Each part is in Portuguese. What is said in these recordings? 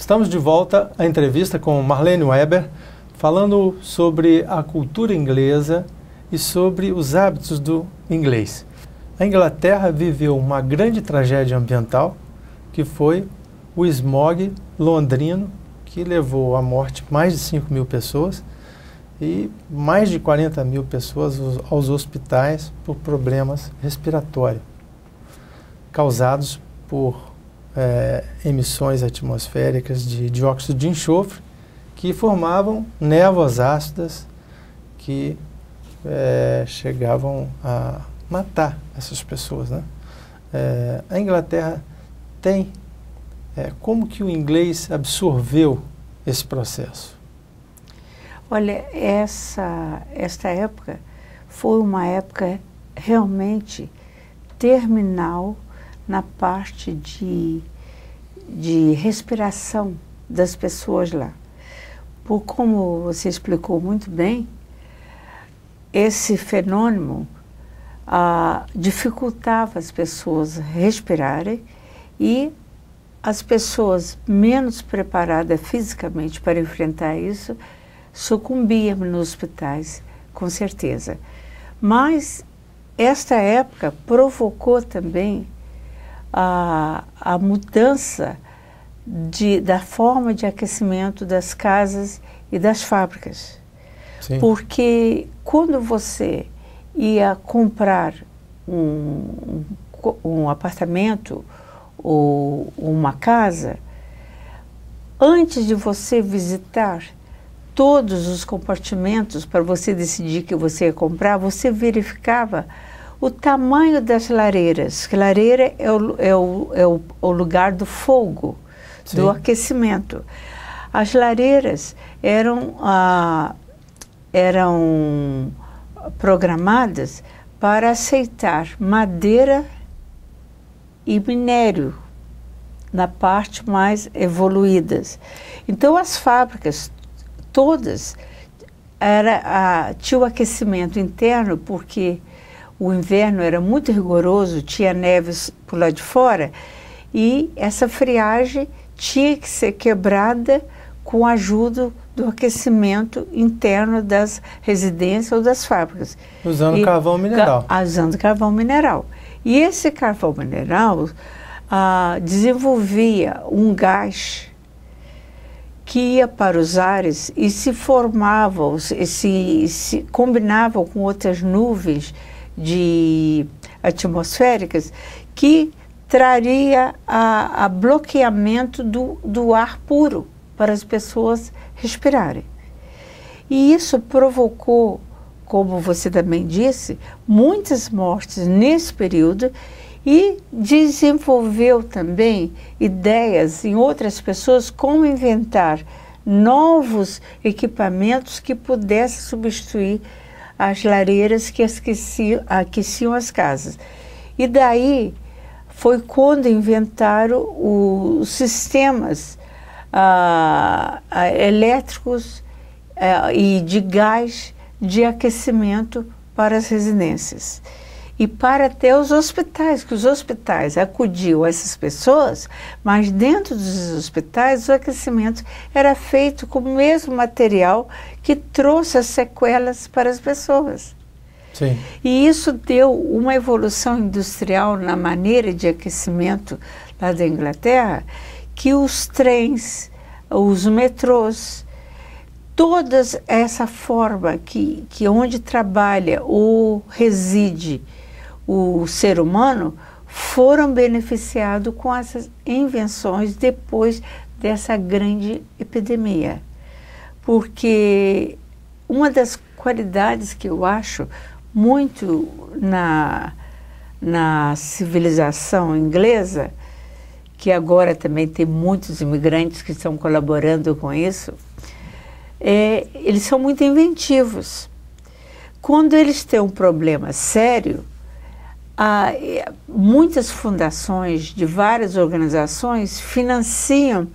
Estamos de volta à entrevista com Marlene Weber, falando sobre a cultura inglesa e sobre os hábitos do inglês. A Inglaterra viveu uma grande tragédia ambiental, que foi o smog londrino, que levou à morte mais de 5.000 pessoas e mais de 40.000 pessoas aos hospitais por problemas respiratórios, causados por emissões atmosféricas de dióxido de enxofre, que formavam névoas ácidas que chegavam a matar essas pessoas, né? A Inglaterra tem... como que o inglês absorveu esse processo? Olha, esta época foi uma época realmente terminal na parte de respiração das pessoas lá. Por como você explicou muito bem, esse fenômeno dificultava as pessoas respirarem e as pessoas menos preparadas fisicamente para enfrentar isso sucumbiam nos hospitais, com certeza. Mas esta época provocou também a mudança da forma de aquecimento das casas e das fábricas. Sim. Porque quando você ia comprar um apartamento ou uma casa, antes de você visitar todos os compartimentos para você decidir que você ia comprar, você verificava o tamanho das lareiras. Lareira é o lugar do fogo, sim, do aquecimento. As lareiras eram programadas para aceitar madeira e minério na parte mais evoluídas. Então as fábricas todas tinham aquecimento interno, porque o inverno era muito rigoroso, tinha neves por lá de fora, e essa friagem tinha que ser quebrada com a ajuda do aquecimento interno das residências ou das fábricas. Usando carvão mineral. Usando carvão mineral. E esse carvão mineral desenvolvia um gás que ia para os ares e se formavam, se combinavam com outras nuvens atmosféricas que traria a bloqueamento do ar puro para as pessoas respirarem. E isso provocou, como você também disse, muitas mortes nesse período e desenvolveu também ideias em outras pessoas como inventar novos equipamentos que pudessem substituir as lareiras que aqueciam as casas. E daí foi quando inventaram os sistemas elétricos e de gás de aquecimento para as residências. E para até os hospitais, que os hospitais acudiam a essas pessoas, mas dentro dos hospitais o aquecimento era feito com o mesmo material que trouxe as sequelas para as pessoas. Sim. E isso deu uma evolução industrial na maneira de aquecimento lá da Inglaterra, que os trens, os metrôs, toda essa forma que onde trabalha ou reside o ser humano foram beneficiados com essas invenções depois dessa grande epidemia. Porque uma das qualidades que eu acho muito na civilização inglesa, que agora também tem muitos imigrantes que estão colaborando com isso, eles são muito inventivos. Quando eles têm um problema sério, muitas fundações de várias organizações financiam,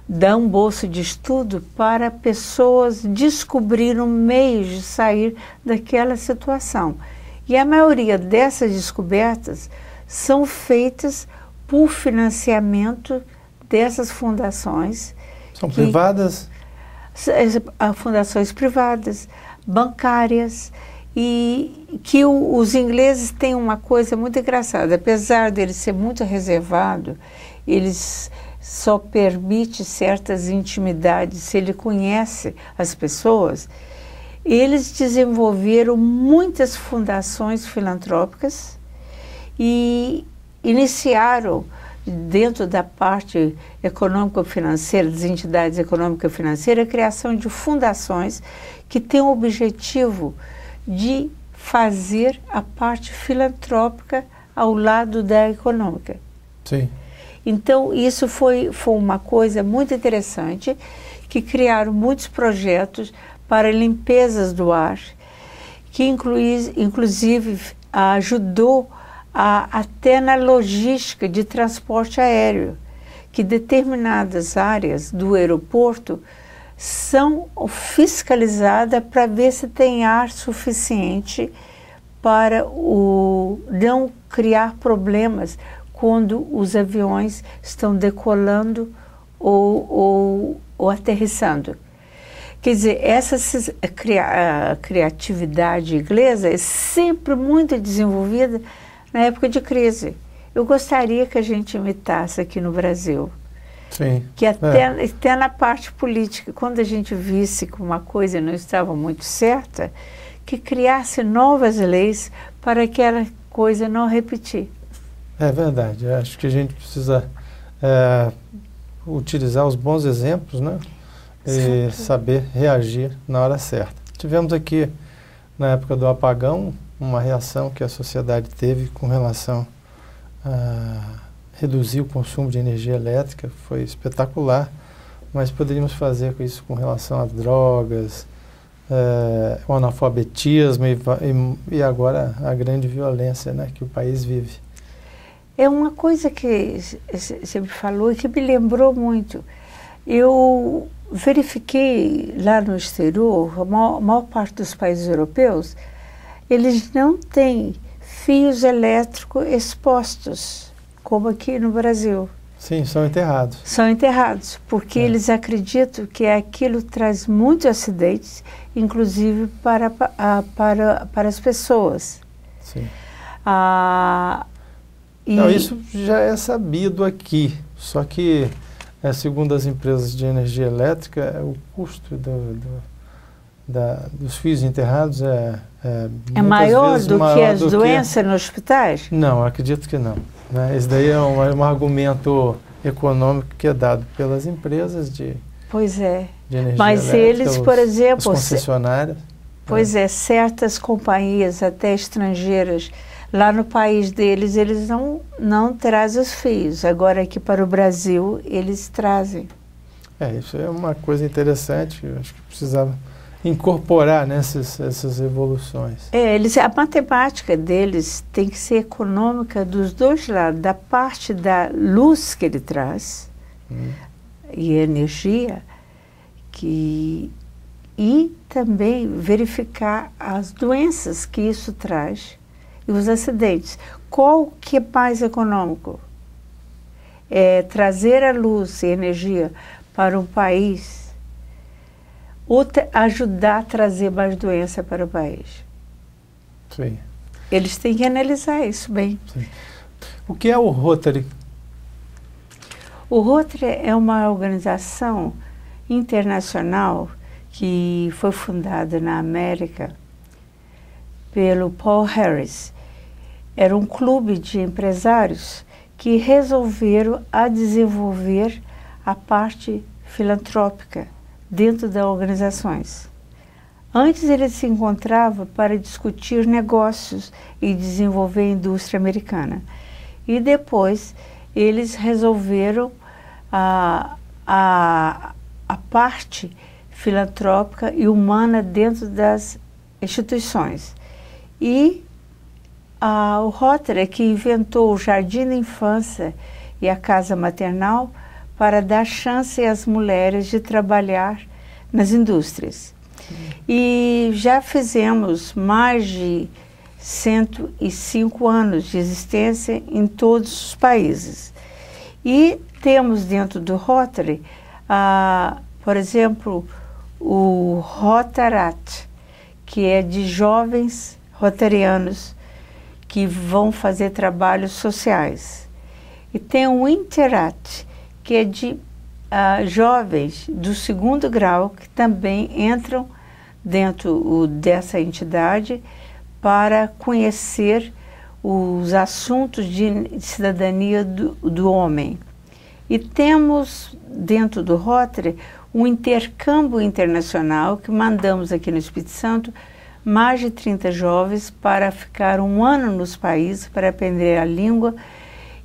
dão bolsa de estudo para pessoas descobrirem meios de sair daquela situação. E a maioria dessas descobertas são feitas por financiamento dessas fundações São privadas? Fundações privadas, bancárias, e que os ingleses têm uma coisa muito engraçada. Apesar deles ser muito reservado, eles só permite certas intimidades se ele conhece as pessoas. Eles desenvolveram muitas fundações filantrópicas e iniciaram, dentro da parte econômico-financeira, das entidades econômico-financeiras, a criação de fundações que têm o objetivo de fazer a parte filantrópica ao lado da econômica. Sim. Então, isso foi uma coisa muito interessante, que criaram muitos projetos para limpezas do ar, que inclusive ajudou até na logística de transporte aéreo, que determinadas áreas do aeroporto são fiscalizadas para ver se tem ar suficiente para não criar problemas quando os aviões estão decolando ou aterrissando. Quer dizer, essa criatividade inglesa é sempre muito desenvolvida na época de crise. Eu gostaria que a gente imitasse aqui no Brasil. Sim. Que até na parte política, quando a gente visse que uma coisa não estava muito certa, que criasse novas leis para aquela coisa não repetir. É verdade. Eu acho que a gente precisa utilizar os bons exemplos, né? E saber reagir na hora certa. Tivemos aqui, na época do apagão, uma reação que a sociedade teve com relação a reduzir o consumo de energia elétrica, foi espetacular, mas poderíamos fazer isso com relação a drogas, o analfabetismo e agora a grande violência, né, que o país vive. É uma coisa que você me falou e que me lembrou muito. Eu verifiquei lá no exterior, a maior parte dos países europeus, eles não têm fios elétricos expostos, como aqui no Brasil. Sim, são enterrados. São enterrados, porque eles acreditam que aquilo traz muitos acidentes, inclusive para as pessoas. Sim. Não, isso já é sabido aqui, só que, segundo as empresas de energia elétrica, o custo dos fios enterrados é maior do que as doenças nos hospitais? Não, acredito que não. Né? Esse daí é um argumento econômico que é dado pelas empresas de energia mas elétrica, eles, por exemplo, as concessionárias. Certas companhias, até estrangeiras, lá no país deles, eles não trazem os fios. Agora aqui para o Brasil, eles trazem. Isso é uma coisa interessante, eu acho que precisava incorporar essas evoluções. A matemática deles tem que ser econômica dos dois lados, da parte da luz que ele traz e energia, e também verificar as doenças que isso traz e os acidentes. Qual que é mais econômico? Trazer a luz e energia para um país ou ajudar a trazer mais doença para o país? Sim. Eles têm que analisar isso bem. Sim. O que é o Rotary? O Rotary é uma organização internacional que foi fundada na América pelo Paul Harris. Era um clube de empresários que resolveram desenvolver a parte filantrópica dentro das organizações. Antes ele se encontrava para discutir negócios e desenvolver a indústria americana. E depois eles resolveram a parte filantrópica e humana dentro das instituições. E o Rotary é que inventou o Jardim da Infância e a Casa Maternal para dar chance às mulheres de trabalhar nas indústrias. E já fizemos mais de 105 anos de existência em todos os países. E temos dentro do Rotary Por exemplo, o Rotarat, que é de jovens rotarianos que vão fazer trabalhos sociais. E tem o Interat, que é de jovens do 2º grau que também entram dentro dessa entidade para conhecer os assuntos de cidadania do homem. E temos dentro do Rotary um intercâmbio internacional que mandamos aqui no Espírito Santo mais de 30 jovens para ficar 1 ano nos países, para aprender a língua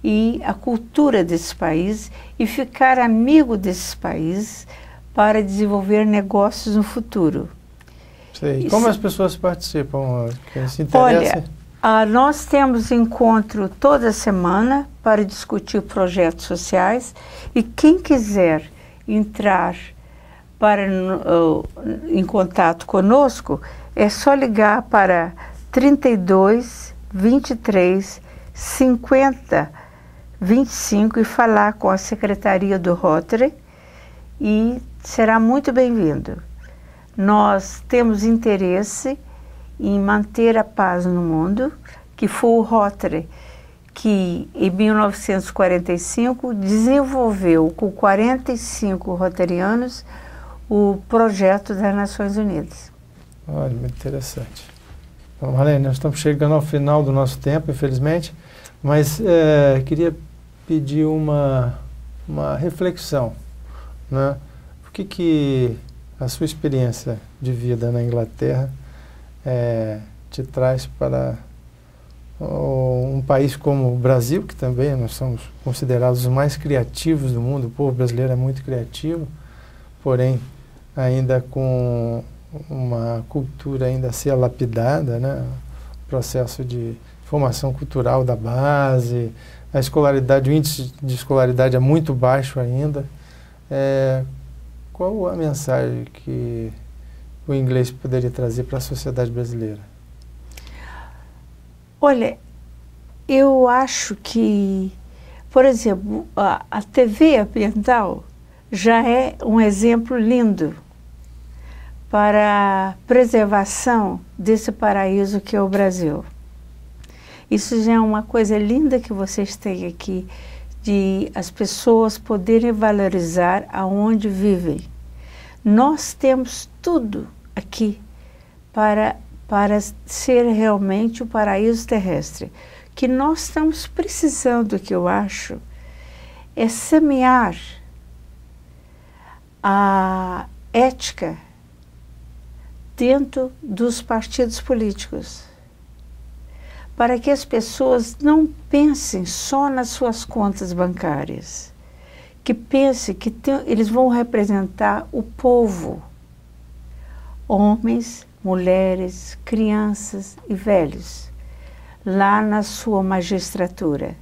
e a cultura desses países e ficar amigo desses países para desenvolver negócios no futuro. Sei. Como as pessoas participam? Quem se interessa? Olha, nós temos encontro toda semana para discutir projetos sociais e quem quiser entrar em contato conosco, é só ligar para 32 23 50 25 e falar com a Secretaria do Rotary e será muito bem-vindo. Nós temos interesse em manter a paz no mundo, que foi o Rotary que em 1945 desenvolveu com 45 rotarianos o projeto das Nações Unidas. Olha, muito interessante. Bom, Marlene, nós estamos chegando ao final do nosso tempo, infelizmente, mas queria pedir uma reflexão, né? O que a sua experiência de vida na Inglaterra te traz para um país como o Brasil, que também nós somos considerados os mais criativos do mundo, o povo brasileiro é muito criativo, porém ainda com uma cultura ainda a ser lapidada, né? O processo de formação cultural da base, a escolaridade, o índice de escolaridade é muito baixo ainda. Qual a mensagem que o inglês poderia trazer para a sociedade brasileira? Olha, eu acho que, por exemplo, a TV ambiental já é um exemplo lindo para a preservação desse paraíso que é o Brasil. Isso já é uma coisa linda que vocês têm aqui, de as pessoas poderem valorizar aonde vivem. Nós temos tudo aqui para ser realmente o paraíso terrestre. O que nós estamos precisando, que eu acho, é semear a ética dentro dos partidos políticos, para que as pessoas não pensem só nas suas contas bancárias, que pensem que eles vão representar o povo, homens, mulheres, crianças e velhos, lá na sua magistratura.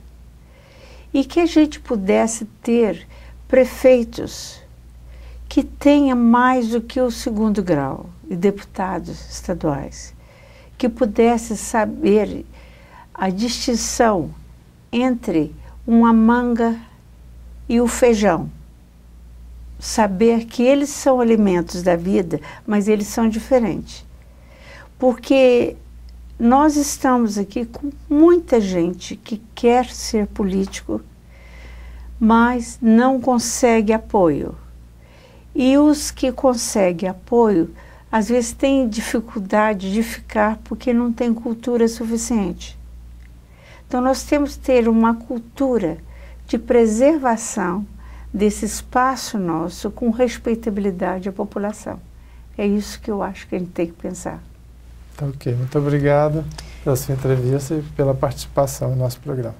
E que a gente pudesse ter prefeitos que tenham mais do que o 2º grau e deputados estaduais, que pudesse saber a distinção entre uma manga e o feijão. Saber que eles são alimentos da vida, mas eles são diferentes. Porque nós estamos aqui com muita gente que quer ser político, mas não consegue apoio. E os que conseguem apoio, às vezes têm dificuldade de ficar porque não tem cultura suficiente. Então nós temos que ter uma cultura de preservação desse espaço nosso com respeitabilidade à população. É isso que eu acho que a gente tem que pensar. Tá ok. Muito obrigado pela sua entrevista e pela participação no nosso programa.